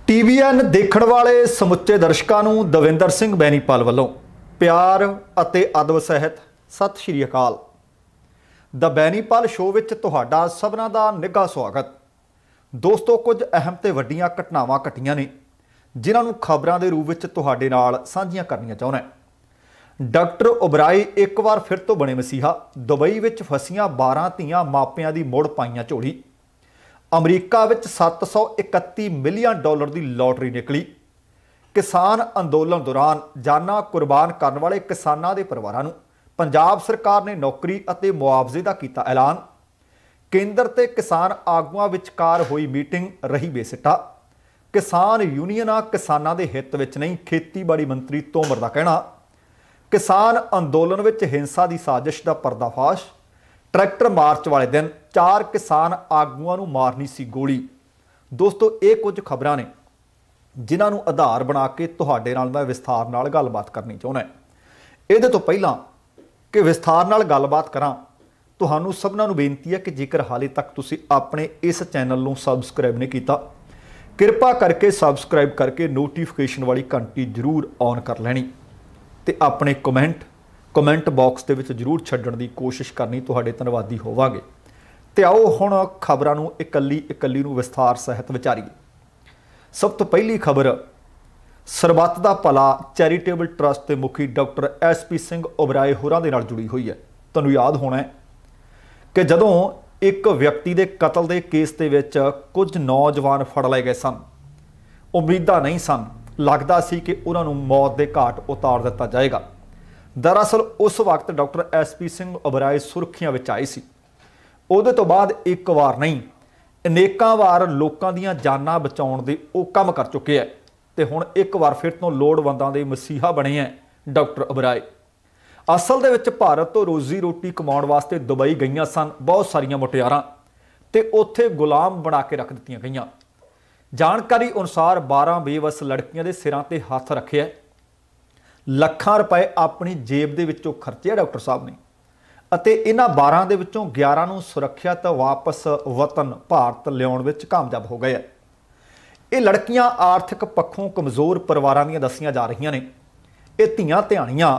TVN देखण वाले समुचे दर्शकों नूं दविंदर सिंह बैनीपाल वालों प्यार अते अदब सहित सत श्री अकाल। द बैनीपाल शो विच तुहाडा सबना दा निघा स्वागत। दोस्तों, कुछ अहम ते वड्डियां घटनावां घटियां ने जिन्हां नूं खबरां दे रूप विच तुहाडे नाल साझीआं करनियां चाहुंदा है। डॉक्टर ओबराय एक बार फिर तो बने मसीहा। दुबई विच फसियां 12 धीआं मापियां दी मुड़ पाईआं झोली। अमरीका विच 731 मिलियन डॉलर की लॉटरी निकली। किसान अंदोलन दौरान जाना कुर्बान करने वाले किसानों के परिवारों नूं पंजाब सरकार ने नौकरी और मुआवजे का किया ऐलान। केंद्र ते किसान आगुआं विचकार हुई मीटिंग रही बेसिट्टा। किसान यूनियनां किसानों के हित विच नहीं, खेतीबाड़ी मंत्री तोमर का कहना। किसान अंदोलन विच हिंसा की साजिश का पर्दाफाश। ट्रैक्टर मार्च वाले दिन 4 किसान आगुआं नूं मारनी सी गोली। दोस्तों, ये कुछ खबरां ने जिन्हां नूं आधार बना के तुहाडे नाल मैं विस्तार नाल गलबात करनी चाहुंदा है। इहदे तो पहलां कि विस्तार नाल गलबात करां, तुहानूं सबनां नूं बेनती है कि जेकर हाले तक तुसीं अपने इस चैनल नूं सबसक्राइब नहीं कीता, किरपा करके सबसक्राइब करके नोटिफिकेशन वाली घंटी जरूर ऑन कर लैनी ते अपने कमेंट बॉक्स के विच जरूर छड्डण की कोशिश करनी। तुहाडे धन्नवादी होवांगे। ते आओ हुण खबरां नूं इकल्ली नूं विस्तार सहित विचारीए। सब तो पहली खबर, सरबत दा भला चैरीटेबल ट्रस्ट के मुखी डॉक्टर SP सिंह ओबराय होरां दे नाल जुड़ी हुई है। तुहानूं याद होना है कि जदों एक व्यक्ति के कतल के केस के विच कुछ नौजवान फड़ लए गए सन, उम्मीदां नहीं सन, लगदा सी कि उन्हां नूं मौत के घाट उतार दिता जाएगा। दरअसल उस वक्त डॉक्टर SP सिंह ओबराय सुर्खियां विच आए सी। उहदे तो बाद एक बार नहीं, अनेकां वार लोकां दीआं जानां बचाउण दे ओह काम कर चुके हैं ते हुण एक बार फिर तो लोड़वंदां दे मसीहा बने हैं डॉक्टर ओबराय। असल दे विच भारत तो रोजी रोटी कमाउण वास्ते दुबई गईयां सन बहुत सारियां मुटियारां ते उत्थे गुलाम बना के रख दित्तियां गईयां। जानकारी अनुसार 12 बेवस लड़कियां दे सिरां ते हत्थ रखे है। ਲੱਖਾਂ रुपए अपनी जेब दे विचों खर्चे डॉक्टर साहब ने ਅਤੇ इन्हां 12 ਦੇ ਵਿੱਚੋਂ 11 ਨੂੰ ਸੁਰੱਖਿਅਤ वापस वतन भारत ਲਿਆਉਣ ਵਿੱਚ कामयाब हो गए। ये लड़कियां आर्थिक पक्षों कमज़ोर परिवारां ਦੀਆਂ दसियां जा रही ने। ये ਧੀਆਂ ਧਿਆਣੀਆਂ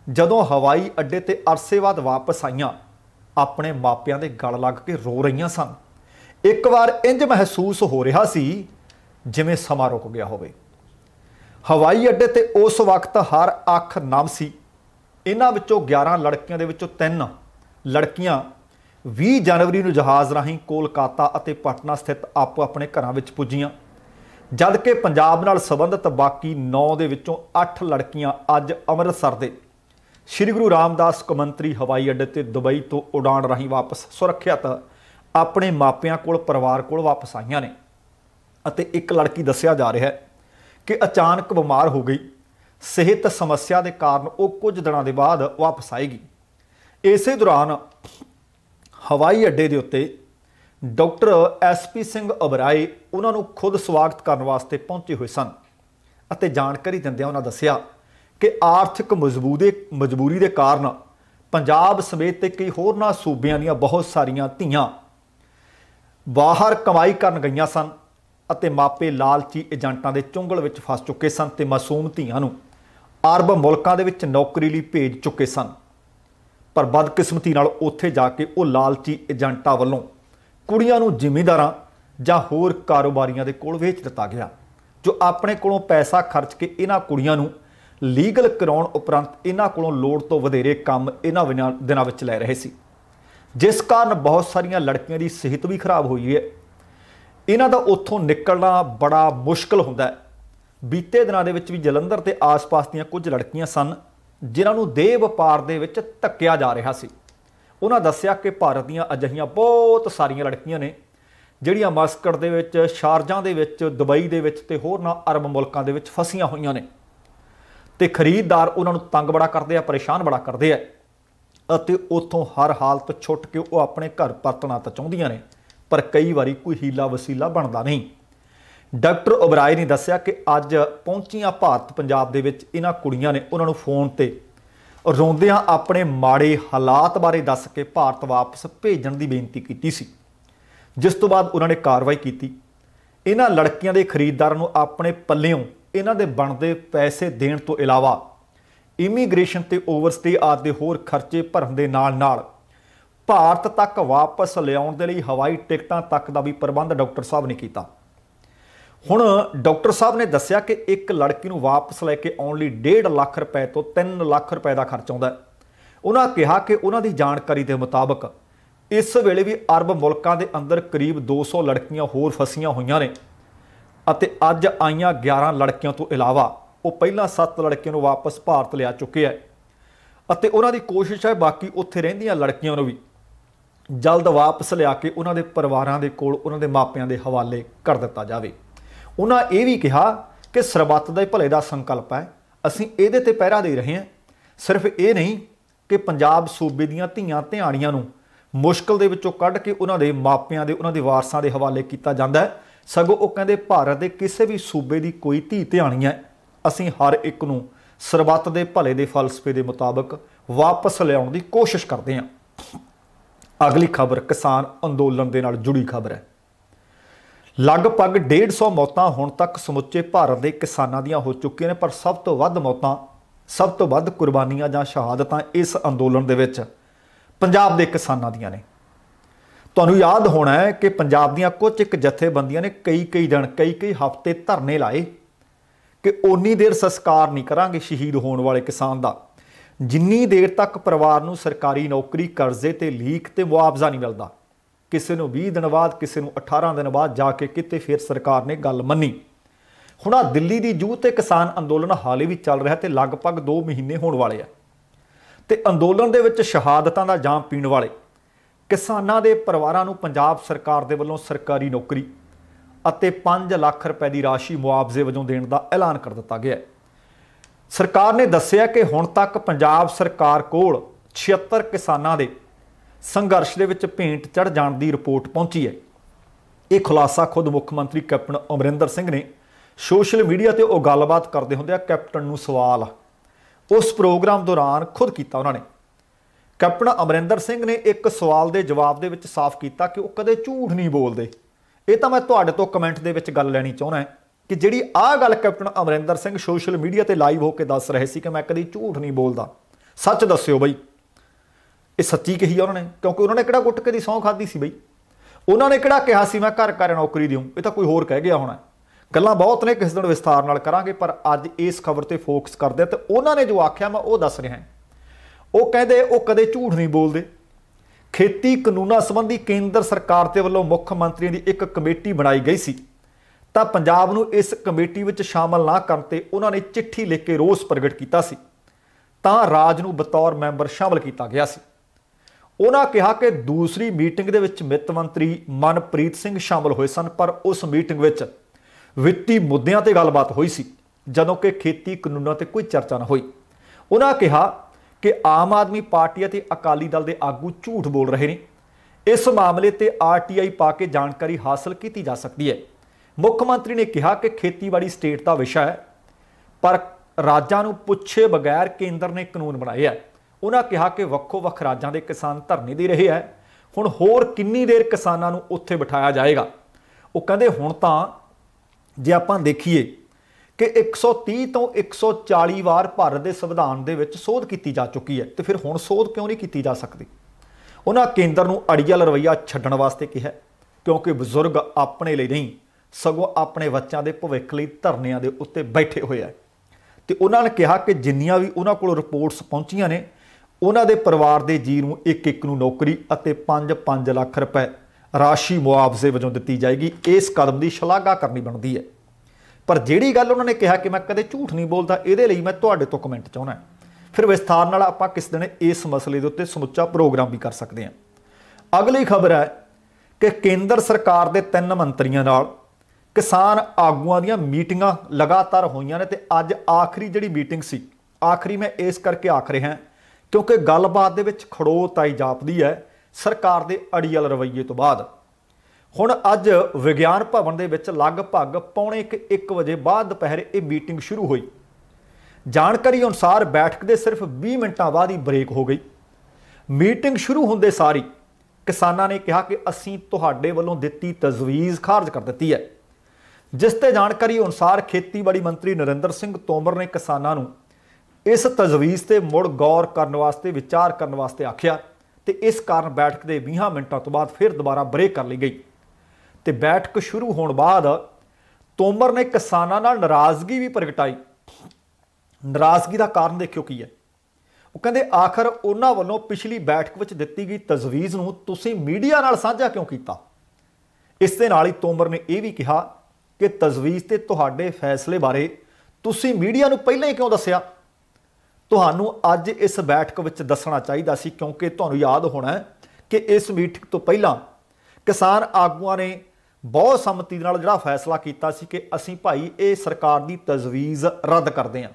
ਜਦੋਂ हवाई अड्डे ते अरसे बाद वापस आईयां अपने मापिਆਂ ਦੇ गल लग के रो रही सन। एक बार इंज महसूस हो रहा सी जिवें समा रुक गया होवे। हवाई अड्डे ते उस वक्त हर अख नम सी। इन्हां विचों 11 लड़कियां दे विचों 3 लड़कियां 20 जनवरी नूं जहाज़ राहीं कोलकाता अते पटना स्थित आपो अपने घरां विच पुजीआं, जबकि पंजाब नाल संबंधित बाकी 9 दे विचों 8 लड़कियां अज अमृतसर दे श्री गुरु रामदास कौमांतरी हवाई अड्डे ते दुबई तो उड़ान राहीं वापस सुरੱਖਿਅਤ अपने मापिਆਂ कोल परिवार कोल वापस आईयां ने। अते एक लड़की दस्सिया जा रहा है कि अचानक बीमार हो गई। सेहत समस्या के कारण वो कुछ दिनों के बाद वापस आएगी। इस दौरान हवाई अड्डे के उत्ते डॉक्टर SP सिंह ओबराय उन्होंने खुद स्वागत करने वास्ते पहुंचे हुए सन। अते जानकारी दिंदिआं उन्होंने दस्सिया कि आर्थिक मजबूरी के कारण पंजाब समेत कई होरनां सूबियां दीआं बहुत सारियां धीआं बाहर कमाई करन गईयां सन ਅਤੇ मापे लालची एजेंटां दे चुंगल विच फस चुके सन ते मासूम धीआं नूं अरब मुल्कां दे विच नौकरी लई भेज चुके सन। पर बदकिस्मती नाल उत्थे जाके वो लालची एजेंटां वल्लों कुड़ियां नूं जिमींदारां जां होर कारोबारियां दे कोल वेच दित्ता गया, जो अपने कोलों पैसा खर्च के इन्हां कुड़ियां नूं लीगल कराउण उपरंत इन्हां कोलों लोड़ तो वधेरे काम इन्हां दिनां विच लै रहे सी, जिस कारण बहुत सारियां लड़कियां दी सेहत भी खराब हुई है। इन्हां दा उत्थों निकलना बड़ा मुश्किल हुंदा है। बीते दिनों के भी जलंधर के आस पास दीआं कुछ लड़कियां सन जिन्हां देह व्यापार दे विच धक्किया जा रहा सी। उन्हां दस्सिया कि भारत दीआं अजिहियां बहुत सारियां लड़कियां ने जिहड़ियां मस्कट दे विच, शारजां दे विच, दुबई दे विच ते होरनां अरब मुल्कां दे विच फसियां होईयां ने ते खरीददार उन्हां नूं तंग बड़ा करदे आ, परेशान बड़ा करदे आ अते उत्थों हर हालत छुट के वो अपने घर परतना तां चाहुंदियां ने, पर कई बारी कोई हीला वसीला बनता नहीं। डॉक्टर ओबराय ने दस्सिया कि अज पहुंचियां भारत पंजाब दे विच इन्हां कुड़ियां ने उन्हां नूं फोन ते रोंदियां अपने माड़े हालात बारे दस के भारत वापस भेजण की बेनती की सी, जिस तो बाद उन्होंने कार्रवाई की। ਇਹਨਾਂ ਲੜਕੀਆਂ ਦੇ ਖਰੀਦਦਾਰਾਂ ਨੂੰ ਆਪਣੇ ਪੱਲਿਓਂ ਇਹਨਾਂ ਦੇ ਬਣਦੇ ਪੈਸੇ ਦੇਣ ਤੋਂ ਇਲਾਵਾ ਇਮੀਗ੍ਰੇਸ਼ਨ ਤੇ ਓਵਰਸਟੇ ਆਦਿ ਦੇ ਹੋਰ ਖਰਚੇ ਭਰਨ ਦੇ ਨਾਲ ਭਾਰਤ ਤੱਕ ਵਾਪਸ ਲਿਆਉਣ ਦੇ ਲਈ ਹਵਾਈ ਟਿਕਟਾਂ ਤੱਕ ਦਾ ਵੀ ਪ੍ਰਬੰਧ ਡਾਕਟਰ ਸਾਹਿਬ ਨੇ ਕੀਤਾ। ਹੁਣ ਡਾਕਟਰ ਸਾਹਿਬ ਨੇ ਦੱਸਿਆ ਕਿ ਇੱਕ ਲੜਕੀ ਨੂੰ ਵਾਪਸ ਲੈ ਕੇ ਆਉਣ ਲਈ 1.5 ਲੱਖ ਰੁਪਏ ਤੋਂ 3 ਲੱਖ ਰੁਪਏ ਦਾ ਖਰਚ ਆਉਂਦਾ ਹੈ। ਉਹਨਾਂ ਕਿਹਾ ਕਿ ਉਹਨਾਂ ਦੀ ਜਾਣਕਾਰੀ ਦੇ ਮੁਤਾਬਕ ਇਸ ਵੇਲੇ ਵੀ ਅਰਬ ਮੁਲਕਾਂ ਦੇ ਅੰਦਰ ਕਰੀਬ 200 ਲੜਕੀਆਂ ਹੋਰ ਫਸੀਆਂ ਹੋਈਆਂ ਨੇ ਅਤੇ ਅੱਜ ਆਈਆਂ 11 ਲੜਕੀਆਂ ਤੋਂ ਇਲਾਵਾ ਉਹ ਪਹਿਲਾਂ 7 ਲੜਕੀਆਂ ਨੂੰ ਵਾਪਸ ਭਾਰਤ ਲਿਆ ਚੁੱਕੇ ਹੈ ਅਤੇ ਉਹਨਾਂ ਦੀ ਕੋਸ਼ਿਸ਼ ਹੈ ਬਾਕੀ ਉੱਥੇ ਰਹਿੰਦੀਆਂ ਲੜਕੀਆਂ ਨੂੰ ਵੀ ਜਲਦ ਵਾਪਸ ਲਿਆ ਕੇ ਉਹਨਾਂ ਦੇ ਪਰਿਵਾਰਾਂ ਦੇ ਕੋਲ ਉਹਨਾਂ ਦੇ ਮਾਪਿਆਂ ਦੇ ਹਵਾਲੇ ਕਰ ਦਿੱਤਾ ਜਾਵੇ। ਉਹਨਾਂ ਇਹ ਵੀ ਕਿਹਾ ਕਿ ਸਰਬੱਤ ਦੇ ਭਲੇ ਦਾ ਸੰਕਲਪ ਹੈ, ਅਸੀਂ ਇਹਦੇ ਤੇ ਪਹਿਰਾ ਦੇ ਰਹੇ ਹਾਂ। ਸਿਰਫ ਇਹ ਨਹੀਂ ਕਿ ਪੰਜਾਬ ਸੂਬੇ ਦੀਆਂ ਧੀਆਂ ਧਿਆਣੀਆਂ ਨੂੰ ਮੁਸ਼ਕਲ ਦੇ ਵਿੱਚੋਂ ਕੱਢ ਕੇ ਉਹਨਾਂ ਦੇ ਮਾਪਿਆਂ ਦੇ ਉਹਨਾਂ ਦੇ ਵਾਰਸਾਂ ਦੇ ਹਵਾਲੇ ਕੀਤਾ ਜਾਂਦਾ ਹੈ, ਸਗੋਂ ਉਹ ਕਹਿੰਦੇ ਭਾਰਤ ਦੇ ਕਿਸੇ ਵੀ ਸੂਬੇ ਦੀ ਕੋਈ ਧੀ ਧਿਆਣੀ ਹੈ, ਅਸੀਂ ਹਰ ਇੱਕ ਨੂੰ ਸਰਬੱਤ ਦੇ ਭਲੇ ਦੇ ਫਲਸਫੇ ਦੇ ਮੁਤਾਬਕ ਵਾਪਸ ਲਿਆਉਣ ਦੀ ਕੋਸ਼ਿਸ਼ ਕਰਦੇ ਹਾਂ। ਅਗਲੀ ਖਬਰ ਕਿਸਾਨ ਅੰਦੋਲਨ ਦੇ ਨਾਲ ਜੁੜੀ ਖਬਰ ਹੈ। ਲਗਭਗ 150 ਮੌਤਾਂ ਹੁਣ ਤੱਕ ਸਮੁੱਚੇ ਭਾਰਤ ਦੇ ਕਿਸਾਨਾਂ ਦੀਆਂ ਹੋ ਚੁੱਕੀਆਂ ਨੇ, ਪਰ ਸਭ ਤੋਂ ਵੱਧ ਮੌਤਾਂ, ਸਭ ਤੋਂ ਵੱਧ ਕੁਰਬਾਨੀਆਂ ਜਾਂ ਸ਼ਹਾਦਤਾਂ ਇਸ ਅੰਦੋਲਨ ਦੇ ਵਿੱਚ ਪੰਜਾਬ ਦੇ ਕਿਸਾਨਾਂ ਦੀਆਂ ਨੇ। ਤੁਹਾਨੂੰ ਯਾਦ ਹੋਣਾ ਹੈ ਕਿ ਪੰਜਾਬ ਦੀਆਂ ਕੁਝ ਇੱਕ ਜਥੇਬੰਦੀਆਂ ਨੇ ਕਈ ਦਿਨ ਕਈ ਹਫ਼ਤੇ ਧਰਨੇ ਲਾਏ ਕਿ ਓਨੀ ਦੇਰ ਸੰਸਕਾਰ ਨਹੀਂ ਕਰਾਂਗੇ ਸ਼ਹੀਦ ਹੋਣ ਵਾਲੇ ਕਿਸਾਨ ਦਾ ਜਿੰਨੀ ਦੇਰ ਤੱਕ ਪਰਿਵਾਰ ਨੂੰ ਸਰਕਾਰੀ ਨੌਕਰੀ, ਕਰਜ਼ੇ ਤੇ ਲੀਕ ਤੇ ਮੁਆਵਜ਼ਾ ਨਹੀਂ ਮਿਲਦਾ। ਕਿਸੇ ਨੂੰ 20 ਦਿਨ ਬਾਅਦ, ਕਿਸੇ ਨੂੰ 18 ਦਿਨ ਬਾਅਦ ਜਾ ਕੇ ਕਿਤੇ ਫਿਰ ਸਰਕਾਰ ਨੇ ਗੱਲ ਮੰਨੀ। ਹੁਣ ਆ ਦਿੱਲੀ ਦੀ ਜੂਹ ਤੇ ਕਿਸਾਨ ਅੰਦੋਲਨ ਹਾਲੇ ਵੀ ਚੱਲ ਰਿਹਾ ਤੇ ਲਗਭਗ 2 ਮਹੀਨੇ ਹੋਣ ਵਾਲੇ ਆ ਤੇ ਅੰਦੋਲਨ ਦੇ ਵਿੱਚ ਸ਼ਹਾਦਤਾਂ ਦਾ ਜਾਮ ਪੀਣ ਵਾਲੇ ਕਿਸਾਨਾਂ ਦੇ ਪਰਿਵਾਰਾਂ ਨੂੰ ਪੰਜਾਬ ਸਰਕਾਰ ਦੇ ਵੱਲੋਂ ਸਰਕਾਰੀ ਨੌਕਰੀ ਅਤੇ 5 ਲੱਖ ਰੁਪਏ ਦੀ ਰਾਸ਼ੀ ਮੁਆਵਜ਼ੇ ਵਜੋਂ ਦੇਣ ਦਾ ਐਲਾਨ ਕਰ ਦਿੱਤਾ ਗਿਆ ਹੈ। ਸਰਕਾਰ ਨੇ ਦੱਸਿਆ ਕਿ ਹੁਣ ਤੱਕ ਪੰਜਾਬ ਸਰਕਾਰ ਕੋਲ 76 ਕਿਸਾਨਾਂ ਦੇ ਸੰਘਰਸ਼ ਦੇ ਵਿੱਚ ਭੇਂਟ ਚੜ੍ਹ ਜਾਣ ਦੀ ਰਿਪੋਰਟ ਪਹੁੰਚੀ ਹੈ। ਇਹ ਖੁਲਾਸਾ ਖੁਦ ਮੁੱਖ ਮੰਤਰੀ ਕੈਪਟਨ ਅਮਰਿੰਦਰ ਸਿੰਘ ਨੇ ਸੋਸ਼ਲ ਮੀਡੀਆ ਤੇ ਉਹ ਗੱਲਬਾਤ ਕਰਦੇ ਹੁੰਦੇ ਆ ਕੈਪਟਨ ਨੂੰ ਸਵਾਲ ਉਸ ਪ੍ਰੋਗਰਾਮ ਦੌਰਾਨ ਖੁਦ ਕੀਤਾ। ਉਹਨਾਂ ਨੇ ਕੈਪਟਨ ਅਮਰਿੰਦਰ ਸਿੰਘ ਨੇ ਇੱਕ ਸਵਾਲ ਦੇ ਜਵਾਬ ਦੇ ਵਿੱਚ ਸਾਫ਼ ਕੀਤਾ ਕਿ ਉਹ ਕਦੇ ਝੂਠ ਨਹੀਂ ਬੋਲਦੇ। ਇਹ ਤਾਂ ਮੈਂ ਤੁਹਾਡੇ ਤੋਂ ਕਮੈਂਟ ਦੇ ਵਿੱਚ ਗੱਲ ਲੈਣੀ ਚਾਹੁੰਦਾ ਕਿ ਜਿਹੜੀ ਆਹ ਗੱਲ captain Amarinder Singh social media ਤੇ ਲਾਈਵ ਹੋ ਕੇ ਦੱਸ ਰਹੇ ਸੀ ਕਿ ਮੈਂ ਕਦੀ ਝੂਠ ਨਹੀਂ ਬੋਲਦਾ, ਸੱਚ ਦੱਸਿਓ ਬਈ ਇਹ ਸੱਚੀ ਕਹੀ ਆ ਉਹਨਾਂ ਨੇ, ਕਿਉਂਕਿ ਉਹਨਾਂ ਨੇ ਕਿਹੜਾ ਗੁਟਕੇ ਦੀ ਸਹੁੰ ਖਾਧੀ ਸੀ ਬਈ, ਉਹਨਾਂ ਨੇ ਕਿਹੜਾ ਕਿਹਾ ਸੀ ਮੈਂ ਘਰ ਨੌਕਰੀ ਦਿਉਂ, ਇਹ ਤਾਂ ਕੋਈ ਹੋਰ ਕਹਿ ਗਿਆ ਹੋਣਾ। ਗੱਲਾਂ ਬਹੁਤ ਨੇ, ਕਿਸੇ ਦਿਨ ਵਿਸਥਾਰ ਨਾਲ ਕਰਾਂਗੇ, ਪਰ ਅੱਜ ਇਸ ਖਬਰ ਤੇ ਫੋਕਸ ਕਰਦੇ ਤੇ ਉਹਨਾਂ ਨੇ ਜੋ ਆਖਿਆ ਮੈਂ ਉਹ ਦੱਸ ਰਿਹਾ। ਉਹ ਕਹਿੰਦੇ ਉਹ ਕਦੇ ਝੂਠ ਨਹੀਂ ਬੋਲਦੇ। ਖੇਤੀ ਕਾਨੂੰਨਾਂ ਸੰਬੰਧੀ ਕੇਂਦਰ ਸਰਕਾਰ ਦੇ ਵੱਲੋਂ ਮੁੱਖ ਮੰਤਰੀ ਦੀ ਇੱਕ ਕਮੇਟੀ ਬਣਾਈ ਗਈ ਸੀ ਤਾਂ ਪੰਜਾਬ ਨੂੰ ਇਸ ਕਮੇਟੀ ਵਿੱਚ ਸ਼ਾਮਲ ਨਾ ਕਰਨ ਤੇ ਉਹਨਾਂ ਨੇ ਚਿੱਠੀ ਲਿਖ ਕੇ ਰੋਸ ਪ੍ਰਗਟ ਕੀਤਾ ਸੀ ਤਾਂ ਰਾਜ ਨੂੰ ਬਤੌਰ ਮੈਂਬਰ ਸ਼ਾਮਲ ਕੀਤਾ ਗਿਆ ਸੀ। ਉਹਨਾਂ ਕਿਹਾ ਕਿ ਦੂਸਰੀ ਮੀਟਿੰਗ ਦੇ ਵਿੱਚ ਵਿੱਤ ਮੰਤਰੀ ਮਨਪ੍ਰੀਤ ਸਿੰਘ ਸ਼ਾਮਲ ਹੋਏ ਸਨ, ਪਰ ਉਸ ਮੀਟਿੰਗ ਵਿੱਚ ਵਿੱਤੀ ਮੁੱਦਿਆਂ ਤੇ ਗੱਲਬਾਤ ਹੋਈ ਸੀ ਜਦੋਂ ਕਿ ਖੇਤੀ ਕਾਨੂੰਨਾਂ ਤੇ ਕੋਈ ਚਰਚਾ ਨਾ ਹੋਈ। ਉਹਨਾਂ ਕਿਹਾ ਕਿ ਆਮ ਆਦਮੀ ਪਾਰਟੀ ਅਤੇ ਅਕਾਲੀ ਦਲ ਦੇ ਆਗੂ ਝੂਠ ਬੋਲ ਰਹੇ ਨੇ, ਇਸ ਮਾਮਲੇ ਤੇ ਆਰਟੀਆਈ ਪਾ ਕੇ ਜਾਣਕਾਰੀ ਹਾਸਲ ਕੀਤੀ ਜਾ ਸਕਦੀ ਹੈ। ਮੁੱਖ ਮੰਤਰੀ ਨੇ ਕਿਹਾ ਕਿ ਖੇਤੀਬਾੜੀ ਸਟੇਟ ਦਾ ਵਿਸ਼ਾ ਹੈ, ਪਰ ਰਾਜਾਂ ਨੂੰ ਪੁੱਛੇ ਬਗੈਰ ਕੇਂਦਰ ਨੇ ਕਾਨੂੰਨ ਬਣਾਏ ਹੈ। ਉਹਨਾਂ ਕਿਹਾ ਕਿ ਵੱਖੋ-ਵੱਖ ਰਾਜਾਂ ਦੇ ਕਿਸਾਨ ਧਰਨੇ ਦੇ ਰਹੇ ਹੈ, ਹੁਣ ਹੋਰ ਕਿੰਨੀ ਦੇਰ ਕਿਸਾਨਾਂ ਨੂੰ ਉੱਥੇ ਬਿਠਾਇਆ ਜਾਏਗਾ। ਉਹ ਕਹਿੰਦੇ ਹੁਣ ਤਾਂ ਜੇ ਆਪਾਂ ਦੇਖੀਏ ਕਿ 130 ਤੋਂ 140 ਵਾਰ ਭਾਰਤ ਦੇ ਸੰਵਿਧਾਨ ਦੇ ਵਿੱਚ ਸੋਧ ਕੀਤੀ ਜਾ ਚੁੱਕੀ ਹੈ ਤੇ ਫਿਰ ਹੁਣ ਸੋਧ ਕਿਉਂ ਨਹੀਂ ਕੀਤੀ ਜਾ ਸਕਦੀ। ਉਹਨਾਂ ਕੇਂਦਰ ਨੂੰ ਅੜੀਅਲ ਰਵੱਈਆ ਛੱਡਣ ਵਾਸਤੇ ਕਿਹਾ ਕਿਉਂਕਿ ਬਜ਼ੁਰਗ ਆਪਣੇ ਲਈ ਨਹੀਂ ਸਗੋਂ ਆਪਣੇ ਬੱਚਿਆਂ ਦੇ ਭਵਿੱਖ ਲਈ ਧਰਨਿਆਂ ਦੇ ਉੱਤੇ ਬੈਠੇ ਹੋਏ ਆ ਤੇ ਉਹਨਾਂ ਨੇ ਕਿਹਾ ਕਿ ਜਿੰਨੀਆਂ ਵੀ ਉਹਨਾਂ ਕੋਲ ਰਿਪੋਰਟਸ ਪਹੁੰਚੀਆਂ ਨੇ ਉਹਨਾਂ ਦੇ ਪਰਿਵਾਰ ਦੇ ਜੀ ਨੂੰ ਇੱਕ ਨੂੰ ਨੌਕਰੀ ਅਤੇ 5 ਲੱਖ ਰੁਪਏ ਰਾਸ਼ੀ ਮੁਆਵਜ਼ੇ ਵਜੋਂ ਦਿੱਤੀ ਜਾਏਗੀ। ਇਸ ਕਦਮ ਦੀ ਸ਼ਲਾਘਾ ਕਰਨੀ ਬਣਦੀ ਹੈ। ਪਰ ਜਿਹੜੀ ਗੱਲ ਉਹਨਾਂ ਨੇ ਕਿਹਾ ਕਿ ਮੈਂ ਕਦੇ ਝੂਠ ਨਹੀਂ ਬੋਲਦਾ, ਇਹਦੇ ਲਈ ਮੈਂ ਤੁਹਾਡੇ ਤੋਂ ਕਮੈਂਟ ਚਾਹੁੰਦਾ। ਫਿਰ ਵਿਸਥਾਰ ਨਾਲ ਆਪਾਂ ਕਿਸ ਦਿਨ ਇਸ ਮਸਲੇ ਦੇ ਉੱਤੇ ਸਮੁੱਚਾ ਪ੍ਰੋਗਰਾਮ ਵੀ ਕਰ ਸਕਦੇ ਹਾਂ। ਅਗਲੀ ਖਬਰ ਹੈ ਕਿ ਕੇਂਦਰ ਸਰਕਾਰ ਦੇ 3 ਮੰਤਰੀਆਂ ਨਾਲ ਕਿਸਾਨ ਆਗੂਆਂ ਦੀਆਂ ਮੀਟਿੰਗਾਂ ਲਗਾਤਾਰ ਹੋਈਆਂ ਨੇ ਤੇ ਅੱਜ ਆਖਰੀ ਜਿਹੜੀ ਮੀਟਿੰਗ ਸੀ, ਆਖਰੀ ਮੈਂ ਇਸ ਕਰਕੇ ਆਖ ਰਿਹਾ ਕਿਉਂਕਿ ਗੱਲਬਾਤ ਦੇ ਵਿੱਚ ਖੜੋਤ ਆਈ ਜਾਪਦੀ ਹੈ ਸਰਕਾਰ ਦੇ ਅੜੀਅਲ ਰਵੱਈਏ ਤੋਂ ਬਾਅਦ। ਹੁਣ ਅੱਜ ਵਿਗਿਆਨ ਭਵਨ ਦੇ ਵਿੱਚ ਲਗਭਗ 1:45 ਵਜੇ ਬਾਅਦ ਦੁਪਹਿਰ ਇਹ ਮੀਟਿੰਗ ਸ਼ੁਰੂ ਹੋਈ। ਜਾਣਕਾਰੀ ਅਨੁਸਾਰ ਬੈਠਕ ਦੇ ਸਿਰਫ 20 ਮਿੰਟਾਂ ਬਾਅਦ ਹੀ ਬ੍ਰੇਕ ਹੋ ਗਈ। ਮੀਟਿੰਗ ਸ਼ੁਰੂ ਹੁੰਦੇ ਸਾਰ ਕਿਸਾਨਾਂ ਨੇ ਕਿਹਾ ਕਿ ਅਸੀਂ ਤੁਹਾਡੇ ਵੱਲੋਂ ਦਿੱਤੀ ਤਜਵੀਜ਼ ਖਾਰਜ ਕਰ ਦਿੱਤੀ ਹੈ। जिस ते जानकारी अनुसार खेतीबाड़ी मंत्री नरेंद्र सिंह तोमर ने किसानों नूं इस तजवीज़ ते मुड़ गौर करने वास्ते विचार करने वास्ते आख्या ते इस कारण बैठक के 20 मिनटों तो बाद फिर दोबारा ब्रेक कर ली गई। तो बैठक शुरू होने बाद तोमर ने किसानों नाल नाराज़गी भी प्रगटाई। नाराज़गी का कारण देखियो की है। वो कहते आखिर उन्होंने वालों पिछली बैठक में दी गई तजवीज़ नूं तुसीं मीडिया नाल साझा क्यों किया। इस दे नाल ही तोमर ने यह भी कहा कि तजवीज़ ते तुहाडे फैसले बारे तुसीं मीडिया नूं पहलां ही क्यों दस्सिया। तुहानूं अज इस बैठक में दसना चाहिए सी, क्योंकि तुहानूं याद होना है कि इस मीटिंग तो पहलां किसान आगूआं ने बहुत सम्मति नाल जिहड़ा फैसला किया सी कि असीं भाई ये सरकार की तजवीज़ रद्द करते हैं।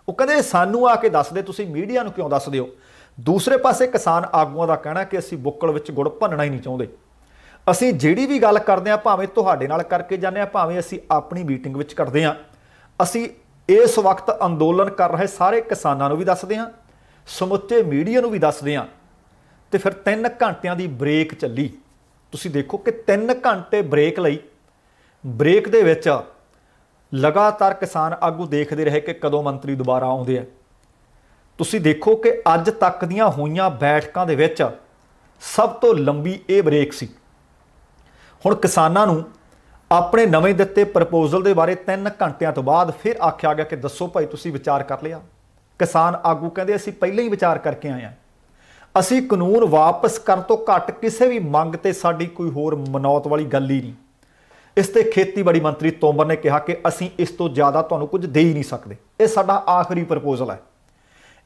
वो कहते सानूं आके दस दे, तुसीं मीडिया नूं क्यों दस दिओ। दूसरे पासे किसान आगूआं दा कहना कि असीं बुक्कल विच गुड़ भन्नना ही नहीं चाहुंदे। असीं जिहड़ी भी गल करदे हां भावें तुहाडे नाल करके जाने हां, भावें असीं अपनी मीटिंग विच करदे हां, असीं इस वक्त अंदोलन कर रहे सारे किसानों को भी दसदे हां, समुचे मीडिया को भी दसदे हां। ते फिर 3 घंटिਆਂ की ब्रेक चली। तुसीं देखो कि 3 घंटे ब्रेक लई, ब्रेक दे विच लगातार किसान आगू देखते रहे कि कदों मंत्री दोबारा आउंदे आ। तुसीं देखो कि अज तक दीयां होईयां बैठकां दे विच सब तो लंबी ये ब्रेक सी। हुण किसानां नूं अपने नवें दिते प्रपोजल के बारे 3 घंटिਆਂ तो बाद फिर आख्या गया कि दसो भाई तुसीं विचार कर लिया। किसान आगू कहते असीं पहले ही विचार करके आए हैं, असीं कानून वापस करन तो घट किसी भी मंग ते साडी कोई होर मनौत वाली गल ही नहीं। इस ते खेतीबाड़ी मंत्री तोमर ने कहा कि असीं इस तो ज़्यादा तुहानूं कुछ दे ही नहीं सकते, ये साडा आखिरी प्रपोजल है।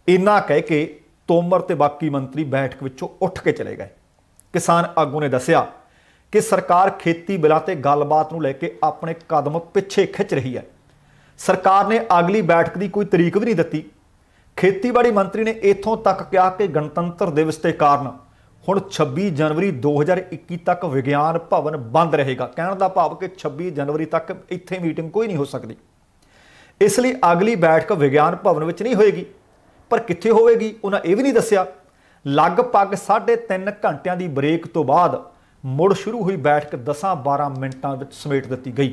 इन्ना कह के तोमर ते बाकी मंत्री बैठक विचों उठ के चले गए। किसान आगू ने दस्सिया कि सरकार खेती बिलों ते गलबात नूं लैके अपने कदम पिछे खिंच रही है। सरकार ने अगली बैठक की कोई तरीक भी नहीं दी। खेतीबाड़ी मंत्री ने इत्थों तक कहा कि गणतंत्र दिवस के कारण हुण 26 जनवरी 2021 तक विज्ञान भवन बंद रहेगा। कहने का भाव कि 26 जनवरी तक इत्थे मीटिंग कोई नहीं हो सकती, इसलिए अगली बैठक विज्ञान भवन में नहीं होएगी। पर कित्थे होएगी उन्हें यह भी नहीं दस्सिया। लगभग 3.5 घंटिਆਂ की ब्रेक तो बाद मुड़ शुरू हुई बैठक 10-12 मिनटों में समेट दी गई।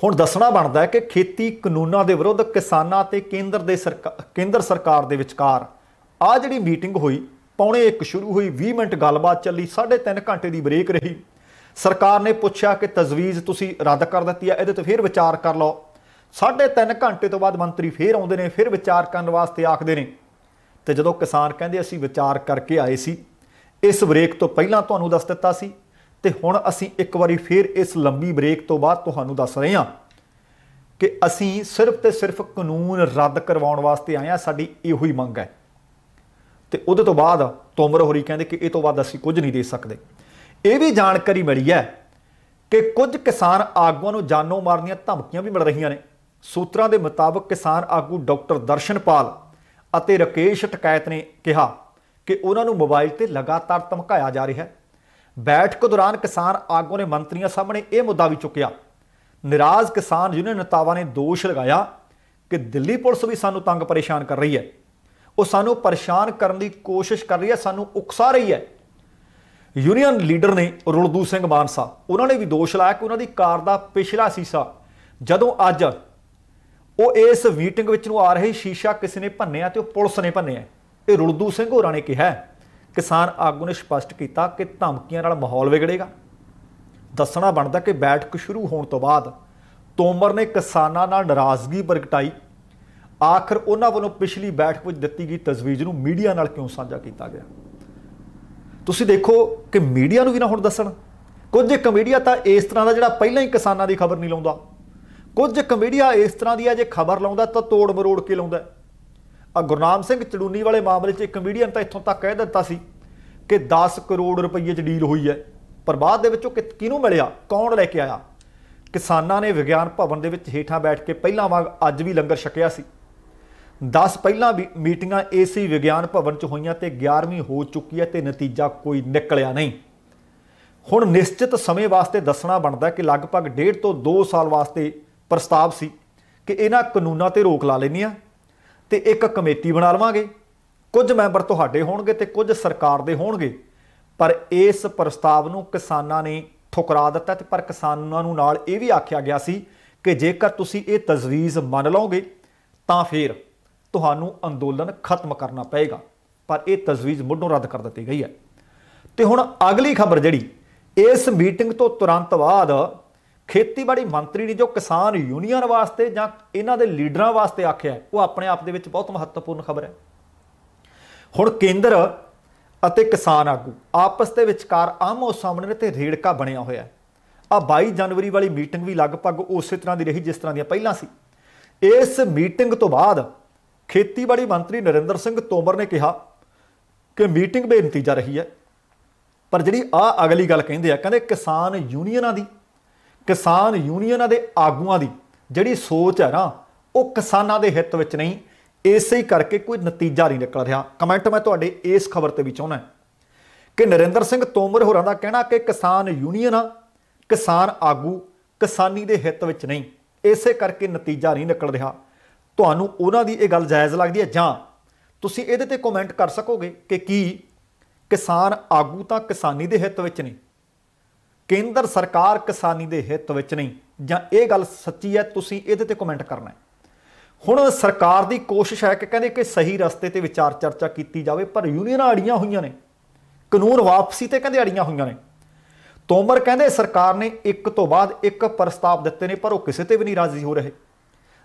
हुण दसना बनता है कि खेती कानूनों के विरुद्ध किसानां ते केंद्र सरकार के विचकार आ जिहड़ी मीटिंग हुई, 12:45 शुरू हुई, 20 मिनट गलबात चली, 3.5 घंटे की ब्रेक रही। सरकार ने पूछा कि तजवीज़ तुसीं रद्द कर दी है, इहदे ते फिर विचार कर लो। 3.5 घंटे तो बाद मंत्री फिर आउंदे ने, फिर विचार करने वास्ते आखदे ने। ते जदों किसान कहंदे असीं विचार करके आए सी, इस ब्रेक तो पहलां तुहानूं दस दित्ता सी, ते हुण असीं एक बारी फिर इस लंबी ब्रेक तो बाद तुहानूं दस रहे हां कि असीं सिर्फ ते सिर्फ कानून रद्द करवाउण वास्ते आए हां, साडी इहो ही मंग है। ते उहदे तो बाद तोमर होरी कहंदे कि इह तो बाद असीं कुछ नहीं दे सकदे। ਇਹ भी जानकारी मिली है कि कुछ किसान आगूआं नूं जानों मारन दीआं धमकियां भी मिल रही ने। सूत्रां के मुताबक किसान आगू डॉक्टर दर्शनपाल अते राकेश टकैत ने कहा कि उन्होंने मोबाइल से लगातार धमकाया जा रहा है। बैठक दौरान किसान आगू ने मंत्रियों सामने यह मुद्दा भी चुकया। नाराज़ किसान यूनियन नेतावां ने दोष लगाया कि दिल्ली पुलिस भी सानू तंग परेशान कर रही है, वो सानू परेशान करने की कोशिश कर रही है, सानू उकसा रही है। यूनियन लीडर ने रुलदू सिंह मानसा उन्होंने भी दोष लाया कि उन्होंने कार का पिछला शीशा जदों अज वो इस मीटिंग विच आ रहे शीशा किसी ने भन्निया तो पुलिस ने भन्निया। ये रुलदू सिंह होरां ने कहा। किसान आगू ने स्पष्ट किया कि धमकियां नाल माहौल विगड़ेगा। दसना बनता कि बैठक शुरू होने तो बाद तोमर ने किसानां नाल नाराज़गी प्रगटाई। आखिर उन्हां वालों पिछली बैठक में दी गई तजवीज़ नूं मीडिया नाल क्यों साझा किया गया। तुसीं देखो कि मीडिया नूं भी ना हुण दस्सण। कुछ एक मीडिया तो इस तरह का जिहड़ा पहलां ही किसानां की खबर नहीं लाउंदा, कुछ एक मीडिया इस तरह की है जे खबर लाउंदा तो तोड़ मरोड़ के लाउंदा। गुरनाम सिंह चड़ूनी वाले मामले च एक मीडिया ने तो इत्थों तक कह दिता सी कि 10 करोड़ रुपये च डील हुई है, पर बाद दे विचों किहनूं मिलिया, कौन लैके आया। किसानां ने विज्ञान भवन दे विच हेठां बैठ के पहलां वांग अज भी लंगर छकिया सी। 10 पहलां मीटिंगां इसी विज्ञान भवन च होईयां ते 11वीं हो चुकी है ते नतीजा कोई निकलिया नहीं। हुण निश्चित समय वास्ते दसना बनता कि लगभग 1.5 ਤੋਂ 2 साल वास्ते प्रस्ताव सी कि इन्हां कानूनां ते रोक ला लैनी आ ते एक कमेटी बना लवांगे, कुछ मैंबर तुहाडे होणगे ते कुछ सरकार दे होणगे। पर इस प्रस्ताव नूं किसानां ने ठुकरा दिता ते पर किसानां नूं नाल ये भी आख्या गया सी कि जेकर तुसीं ये तजवीज़ मन लओगे तां फिर तुहानूं अंदोलन खत्म करना पेगा, पर यह तजवीज़ मुढ़ों रद्द कर दी गई है। तो हुण अगली खबर जिहड़ी इस मीटिंग तो तुरंत बाद खेतीबाड़ी मंत्री ने जो किसान यूनियन वास्ते जां इन्हां दे लीडरां वास्ते आख्या है, वो अपने आप दे विच बहुत महत्वपूर्ण खबर है। हुण केंद्र अते किसान आगू आपस के विचकार आमो सामने ते रेड़का बनिया होया है। आ 22 जनवरी वाली मीटिंग भी लगभग उस तरह की रही जिस तरह दी पहलां सी। इस मीटिंग तो बाद खेतीबाड़ी मंत्री नरेंद्र सिंह तोमर ने कहा कि मीटिंग बेनतीजा रही है, पर जिहड़ी आ अगली गल कहिंदे आ, कहंदे किसान यूनियनां दे आगूआं दी जिहड़ी सोच है ना वो किसानां दे हित विच नहीं, इसे ही करके कोई नतीजा नहीं निकल रहा। कमेंट मैं तुहाडे इस खबर ते भी चाहुंदा कि नरेंद्र सिंह तोमर होरां दा कहना कि किसान यूनियन किसान आगू किसानी दे हित विच नहीं, इसे करके नतीजा नहीं निकल रहा। तुहानूं उन्हां दी इह गल जायज़ लगदी है जां तुसीं इहदे ते कमेंट कर सकोगे कि की किसान आगू तां किसानी दे हित विच नहीं, केंद्र सरकार किसानी दे हित विच नहीं, जां इह गल सच्ची है? तुसीं इहदे ते कमेंट करना है। हुण सरकार की कोशिश है कि कहते कि सही रस्ते ते विचार चर्चा की जाए, पर यूनियन अड़ियां हुई ने, कानून वापसी ते कहते अड़ियां हुई ने। तोमर कहते सरकार ने एक तो बाद एक प्रस्ताव दिते ने, पर वो किसी ते भी नहीं राजी हो रहे।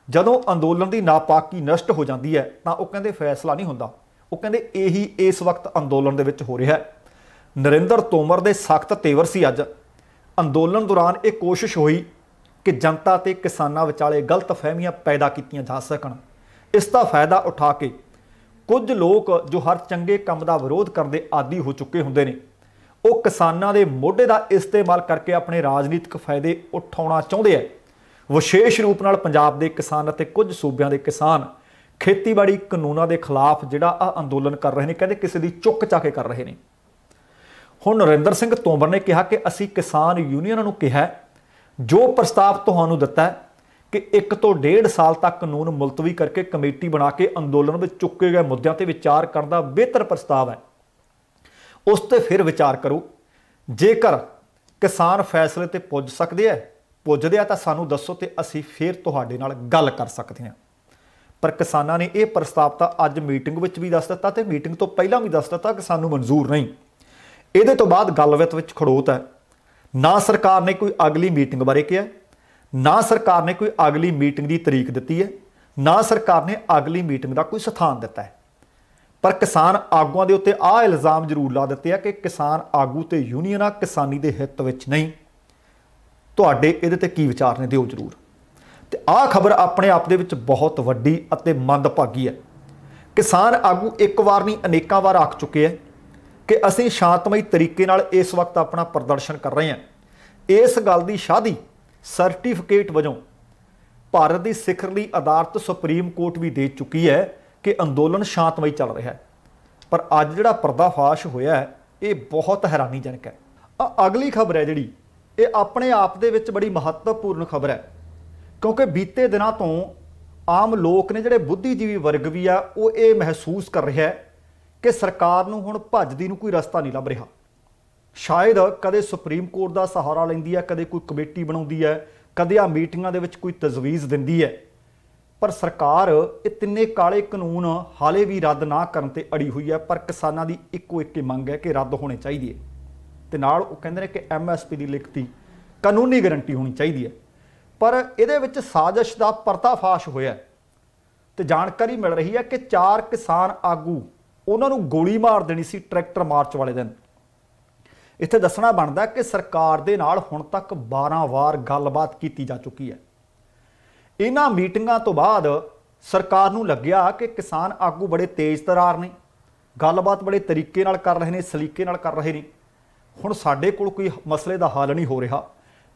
जदों अंदोलन की नापाकी नष्ट हो जाती है तो वो कहते फैसला नहीं होंदा। वो कहते यही इस वक्त अंदोलन दे विच हो रहा है। नरेंद्र तोमर दे सख्त तेवर सी अज अंदोलन दौरान एक कोशिश हुई कि जनता ते किसानां विचाले गलत फहमियां पैदा कीतियां जा सकन। इसका फायदा उठा के कुछ लोग जो हर चंगे काम का विरोध करने आदि हो चुके होंदे ने, वो किसानां दे मोढे का इस्तेमाल करके अपने राजनीतिक फायदे उठाउणा चाहुंदे है। विशेष रूप नाल पंजाब के किसान और कुछ सूबियां के किसान खेतीबाड़ी कानूनों के खिलाफ जिहड़ा अंदोलन कर रहे हैं, कहते किसी की चुक चाके कर रहे हैं। हुण नरेंद्र सिंह तोमर ने कहा कि असीं किसान यूनियनां नूं कहा जो प्रस्ताव तुहानूं दिता है कि 1 तो 1.5 साल तक कानून मुलतवी करके कमेटी बना के अंदोलन में चुके गए मुद्दों पर विचार करने का बेहतर प्रस्ताव है, उस पर फिर विचार करो। जेकर किसान फैसले ते पुज सकते हैं, पुजदे आ तां सानूं दसो तो असीं फिर तुहाडे नाल गल कर सकते हैं। पर किसानां ने यह प्रस्ताव तो अज मीटिंग में भी दस दिता ते मीटिंग तो पहलां भी दस दिता कि सानूं मंजूर नहीं। इहदे तो बाद गलबात विच खड़ोत है। ना सरकार ने कोई अगली मीटिंग बारे कहा, ना सरकार ने कोई अगली मीटिंग की तरीक दी है, ना सरकार ने अगली मीटिंग का कोई स्थान दिता है। पर किसान आगूआं दे उत्ते आ इल्ज़ाम जरूर ला दिते हैं कि किसान आगू ते यूनियन किसानी दे हित विच नहीं। तुहाडे इहदे ते की विचार ने, दिओ जरूर। ते आ खबर अपने आप दे विच बहुत वड्डी अते मंदभागी है। किसान आगू एक बार नहीं अनेकां बार आख चुके हैं कि असीं शांतमई तरीके नाल इस वक्त अपना प्रदर्शन कर रहे हैं। इस गल की शादी सर्टिफिकेट वजों भारत की सिखरली अदालत सुप्रीम कोर्ट भी दे चुकी है कि अंदोलन शांतमई चल रहा है। पर अज जिहड़ा पर्दाफाश होया है ये बहुत हैरानीजनक है। अगली खबर है जिहड़ी ये अपने आप दे विच बड़ी महत्वपूर्ण खबर है, क्योंकि बीते दिनों तो आम लोग ने जिहड़े बुद्धिजीवी वर्ग भी आ वो ये महसूस कर रहा है कि सरकार नूं हुण भजदी नूं कोई रस्ता नहीं लभ रहा। शायद कदे सुप्रीम कोर्ट का सहारा लैंदी है, कदे कोई कमेटी बनाउंदी है, कदे आ मीटिंगां दे विच कोई तजवीज़ दिंदी है, पर सरकार ये तिन्ने काले कानून हाले भी रद्द ना करन ते अड़ी हुई है। पर किसानां दी इक्को एक मंग है कि रद्द होने चाहिए है, ते नाल वो कहंदे ने कि MSP की लिखती कानूनी गारंटी होनी चाहिए है। पर इहदे विच साजिश का पर्दाफाश होया ते जानकारी मिल रही है कि 4 किसान आगू उन्होंने गोली मार देनी सी ट्रैक्टर मार्च वाले दिन। इत्थे दसना बनता कि सरकार दे नाल हुण तक 12 वार गलबात की जा चुकी है। इन्हां मीटिंगां तो बाद सरकार नूं लग्या कि किसान आगू बड़े तेज तरार ने, गलबात बड़े तरीके नाल कर रहे हैं, सलीके नाल कर रहे हैं। हुण साडे कोल कोई मसले का हल नहीं हो रहा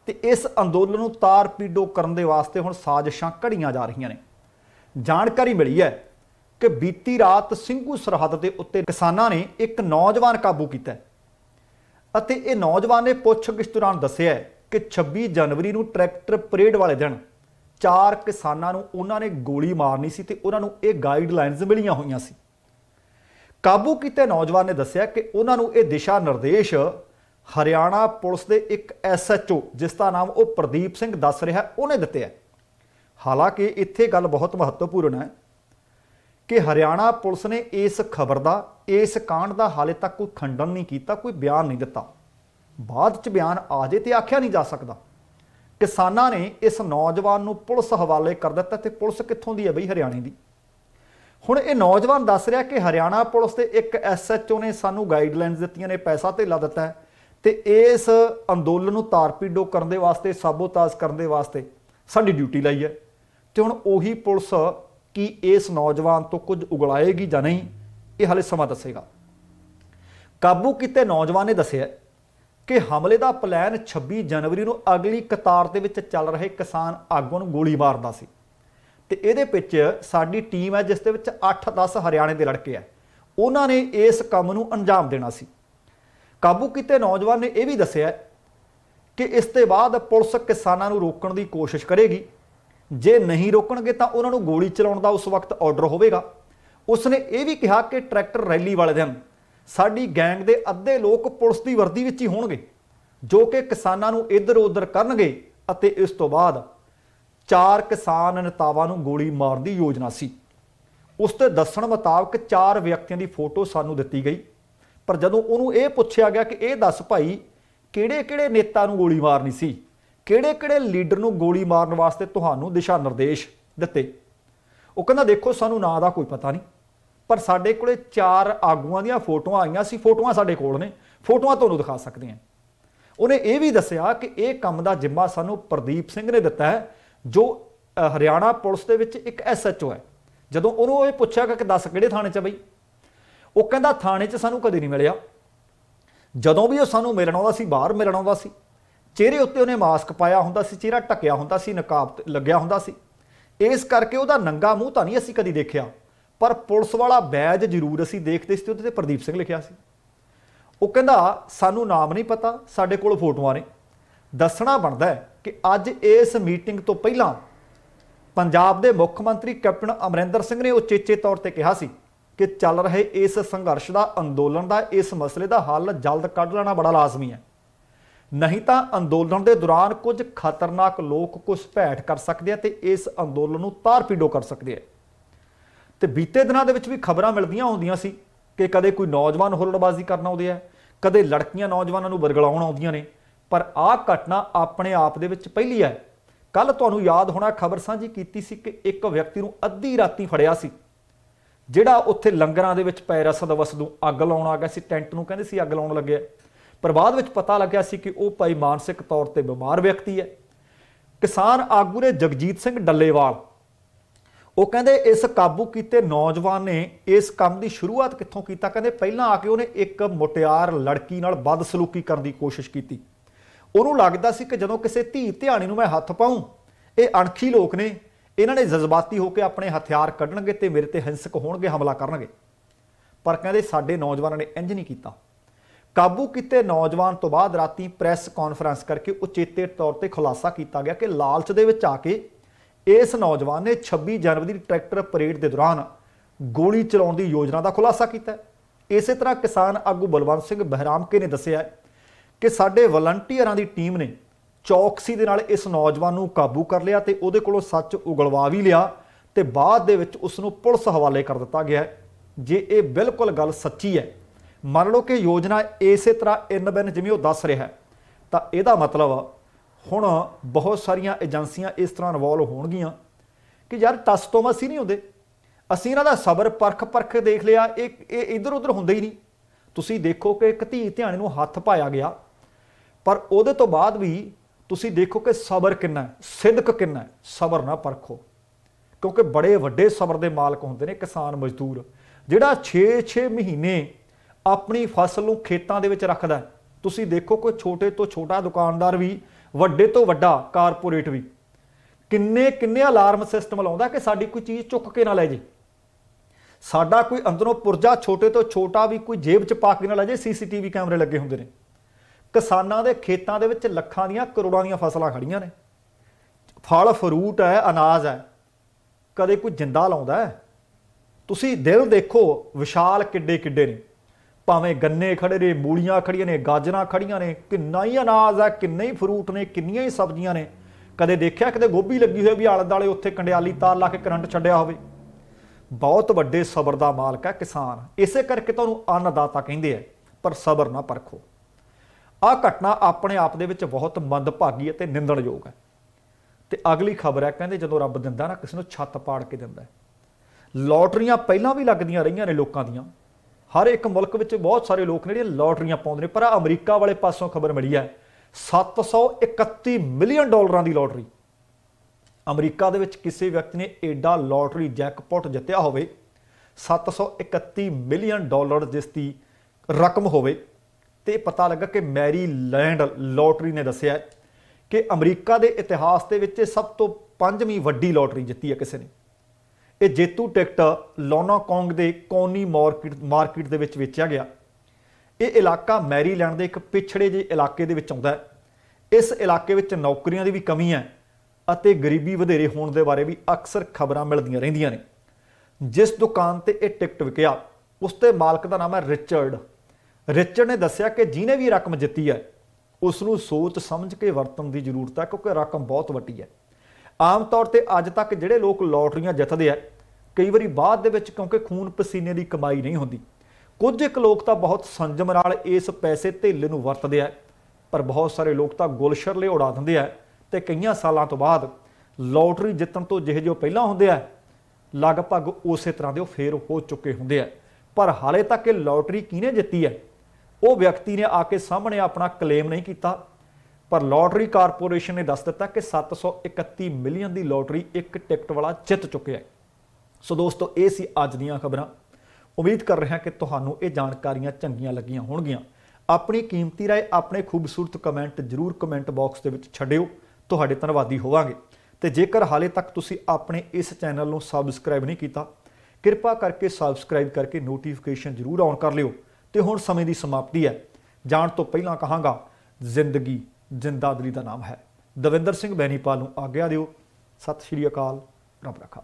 ते इस अंदोलन नूं तार पीडो करन दे वास्ते हुण साजिशां घड़ीਆਂ जा रही ने। जानकारी मिली है कि बीती रात ਸਿੰਘੂ सरहद के उत्ते किसानां ने एक नौजवान काबू किया अते ये नौजवान ने पुछगिछ दौरान दस्सिया कि 26 जनवरी नूं ट्रैक्टर परेड वाले दिन 4 किसानां नूं उन्होंने गोली मारनी सी ते उन्हां नूं ये गाइडलाइनस मिलियां होईयां सी। काबू किए नौजवान ने दस्सिया कि उन्हां नूं ये दिशा निर्देश हरियाणा पुलिस के एक SHO जिसका नाम वो प्रदीप सिंह दस रहा उन्हें दिते है। हालांकि इत्थे गल बहुत महत्वपूर्ण है कि हरियाणा पुलिस ने इस खबर का इस कांड का हाले तक कोई खंडन नहीं किया, कोई बयान नहीं दिता। बाद च बयान आ जाए तो आख्या नहीं जा सकता। किसानां ने इस नौजवान नूं पुलिस हवाले कर दिता ते पुलिस कित्थों दी है बई, हरियाणे दी। हुण ये नौजवान दस रहा कि हरियाणा पुलिस के एक SHO ने सानू गाइडलाइनस दित्तियां ने, पैसा धेला दिता है ते इस अंदोलन नूं तारपीडो करन दे वास्ते, साबोताज करन दे वास्ते साडी ड्यूटी लाई है। ते हुण ओही पुलिस की इस नौजवान तो कुछ उगलाएगी जां नहीं, ये हाले समा दसेगा। काबू किते नौजवान ने दस्सिया कि हमले का प्लैन 26 जनवरी को अगली कतार के विच चल रहे किसान आगू नूं गोली मारदा सी ते इहदे विच साडी टीम है जिस दे विच 8-10 हरियाणे के लड़के है, उन्होंने इस काम नूं अंजाम देना सी। काबू किते नौजवान ने यह भी दस्सिया कि इस ते बाद पुलिस किसानां नूं रोकण की कोशिश करेगी, जे नहीं रोकणगे तां उन्हां नूं गोली चलाउण दा उस वक्त ऑर्डर होवेगा। उसने ये भी कहा कि ट्रैक्टर रैली वाले दिन साडी गैंग दे अद्धे लोग पुलिस की वर्दी विच ही होणगे, जो कि किसानां नूं इधर उधर करनगे अते इस तो बाद 4 किसान नेतावां नूं गोली मारन दी योजना सी। उसके दस्सण मुताबक 4 व्यक्तियों की फोटो सानू दित्ती गई, पर जदों उहनूं ये पुछया गया कि यह दस भाई किहड़े-किहड़े नेता नूं गोली मारनी सी, किहड़े-किहड़े लीडर नूं गोली मारन वास्ते तुहानूं दिशा निर्देश दित्ते, वो कहंदा देखो सानू नां दा कोई पता नहीं, पर साडे कोले 4 आगूआं दीआं फोटोआं आईआं सी, फोटोआं साडे कोल ने, फोटोआं तुहानूं दिखा सकदे हैं। उन्हें यह भी दस्सिया कि यह काम का जिम्मा सानू प्रदीप सिंह ने दिता है, जो हरियाणा पुलिस के विच एक SHO है। जदों उन्होंने ये पुछया कि दस किहड़े थाणे च बई, वो कहंदा थाणे च सानू कदे नहीं मिलिया, जदों भी वो सानू मिलण आउंदा सी बाहर मिलण आउंदा सी, चेहरे उत्ते उन्हें मास्क पाया हुंदा सी, चेहरा ढकिया हुंदा सी, नकाब लग्या हुंदा सी, इस करके उहदा नंगा मूँह तां नहीं असीं कदी देखिया, पर पुलिस वाला बैज जरूर असीं देखदे सी, उहदे ते प्रदीप सिंह लिखिया सी। वो कहंदा सानू नाम नहीं पता, साडे कोल फोटोआं ने। दसना बनदा है कि अज इस मीटिंग तो पहलां पंजाब के मुख मंत्री कैप्टन अमरिंदर सिंह ने उचेचे तौर पर कहा सी कि चल रहे इस संघर्ष का, अंदोलन का, इस मसले का हल जल्द कढ़ लेना बड़ा लाजमी है, नहीं तो अंदोलन के दौरान कुछ खतरनाक लोग कुछ भैट कर सकते हैं तो इस अंदोलन को तार पीडो कर सकते हैं। तो बीते दिनों के भी खबरां मिलदियां होंदियां सी कि कदे कोई नौजवान हुल्लड़बाजी करना आउंदे है, कदे लड़कियां नौजवानों नूं बरगलाउण आउंदियां ने, पर आ घटना अपने आप दे विच पहली है। कल तुहानूं याद होना खबर साझी कीती सी कि एक व्यक्ति नूं अद्धी राती फड़िया सी, जिहड़ा उत्थे लंगरां दे विच पै रसद वसदू अग लाउण आ गया सी, टेंट नूं कहंदे सी अग लाउण लग्या, पर बाद विच पता लग्या सी कि वह भाई मानसिक तौर पर बीमार व्यक्ति है। किसान आगू ने जगजीत सिंह डल्लेवाल वो कहंदे इस काबू किते नौजवान ने इस काम की शुरुआत कित्थों कीता, कहंदे पहलां आके उहने एक मुटियार लड़की नाल बदसलूकी करन दी कोशिश कीती। उहनूं लगदा सी कि जदों किसी धी धियाणी नूं मैं हत्थ पाऊं, ये अणखी लोग ने, इन्हां ने जज्बाती होकर अपने हथियार कढणगे ते मेरे ते हिंसक होणगे, हमला करनगे, पर कहंदे साडे नौजवानों ने इंज नहीं कीता। काबू किते नौजवान तो बाद राती प्रैस कॉन्फ्रेंस करके उचेते तौर पर खुलासा किया गया कि लालच दे विच आके इस नौजवान ने 26 जनवरी की ट्रैक्टर परेड के दौरान गोली चलाउण की योजना का खुलासा किया। इस तरह किसान आगू बलवंत सिंह बहरामके ने दस्सिया कि साडे वलंटीयरां की टीम ने चौकसी दे नाल इस नौजवान नूं काबू कर लिया ते उहदे कोलों सच उगलवा भी लिया ते बाद दे विच उस नूं पुलिस हवाले कर दिता गया है। जे ये बिल्कुल गल सच्ची है, मान लो कि योजना इस तरह इन बिन जिवें वो दस रहा है, तो यदा मतलब हुण बहुत सारिया एजेंसियां इस तरह इन्वॉल्व होणगियां कि यार टस तो मसी नहीं होंदे, असीं इन्हां दा सबर परख देख लिया, ये इधर उधर हुंदे ही नहीं। तुसीं देखो कि एक धी धियाणी नूं हत्थ पाया गया, पर उहदे तो बाद भी तुसीं देखो कि सबर किन्ना है, सिदक किन्ना है, सबर ना परखो, क्योंकि बड़े वड्डे सबर के मालक होंदे ने किसान मजदूर, जिहड़ा 6-6 महीने अपनी फसल नूं खेतां दे विच रखदा है। तुसीं देखो कोई छोटे तो छोटा दुकानदार भी, वड्डे तो वड्डा कारपोरेट भी किन्ने किन्ने अलार्म सिस्टम लाउंदा कि साडी कोई चीज़ चुक के ना लै जे, साडा कोई अंदरों पुरजा छोटे तो छोटा भी कोई जेब च पा के ना लै जे। CCTV कैमरे लगे हुंदे ने। किसानां दे खेतां दे विच लखां दीआं करोड़ां दीआं फसलां खड़ीਆਂ ने, फल फरूट है, अनाज है, कदे कोई जिंदा लाउंदा है? तुसीं दिल देखो विशाल किड्डे किड्डे ने, ਭਾਵੇਂ गन्ने खड़े ने, मूलियां खड़ियां ने, गाजरां खड़ियां ने, किन्ना ही अनाज है, किन्ने ही फ्रूट ने, किन्नियां ही सब्जियां ने। कदे देखिया किते गोभी लगी हुई भी आले दुआले उत्थे कंडियाली तार ला के करंट छड्डिया होवे। बहुत वड्डे सबर दा मालक है किसान, इसे करके तुहानूं अन्नदाता कहिंदे आ। पर सबर ना परखो। आ घटना अपने आप दे विच बहुत मंदभागी ते निंदणयोग है। ते अगली खबर है, कहंदे जदों रब दिंदा ना किसी नूं छत्त पाड़ के दिंदा है। लॉटरियां पहलां भी लगदियां रहियां ने लोकां दियां, हर एक मुल्क विच बहुत सारे लोग ने जिहड़े लॉटरियां पाउंदे ने। पर अमरीका वाले पासों खबर मिली है 731 मिलियन डॉलरां दी लॉटरी। अमरीका दे विच किसी व्यक्ति ने एडा लॉटरी जैकपॉट जित्तिया होवे, 731 मिलियन डॉलर जिसकी रकम होवे। ते पता लगा कि मैरीलैंड लॉटरी ने दस्सिया कि अमरीका के इतिहास के विच सब तो 5वीं वड्डी लॉटरी जित्ती है किसी ने। यह जेतू टिकट लोनाकोंग के कॉनी मार्केट के विच वेचिया गया। ये इलाका मैरीलैंड के एक पिछड़े जे इलाके दे विच आउंदा है। इस इलाके विच नौकरियां की भी कमी है अते गरीबी वधेरे होने के बारे भी अक्सर खबरां मिलदियां रहिंदियां ने। जिस दुकान ते यह टिकट विकिया उसके मालक का नाम है रिचर्ड। रिचर्ड ने दस्सिया कि जिन्हें भी रकम जित्ती है उसनूं सोच समझ के वरतन की जरूरत है, क्योंकि रकम बहुत वड्डी है। आम तौर पर अज तक जिहड़े लोग लॉटरियां जितते हैं कई बारी बाद दे विच क्योंकि खून पसीने की कमाई नहीं होंदी, कुछ एक लोग तो बहुत संजम नाल इस पैसे धेले नूं वरतदे आ। पर बहुत सारे लोग तो गुलशरले उड़ा दिंदे आ ते कई सालों तो बाद लॉटरी जितण तो जिहे जो पहलां हुंदे आ लगभग उस तरह के फेर हो चुके होंदे आ। पर हाले तक ये लॉटरी किहने जित्ती है वो व्यक्ति ने आके सामने अपना क्लेम नहीं किया। पर लॉटरी कारपोरेशन ने दस दिता कि 731 मिलियन की लॉटरी एक टिकट वाला जित चुके हैं। सो दोस्तों ये सी अज दीयां खबरां। उम्मीद कर रहे हैं कि तुहानूं ये जानकारियां चंगियां लगियां होणगियां। अपनी कीमती राय अपने खूबसूरत कमेंट जरूर कमेंट बॉक्स के विच छड्डिओ, तुहाडे धन्नवादी होवांगे। ते जेकर हाले तक तुसीं अपने इस चैनल नूं सबसक्राइब नहीं किया, किरपा करके सबसक्राइब करके नोटिफिकेशन जरूर ऑन कर लिओ। तो हुण समय की समाप्ति है, जाण तो पहलां कहांगा जिंदगी जिंदादिली का नाम है। दविंदर सिंह बैनीपाल नूं आग्या दिओ। सत श्री अकाल, रब रखा।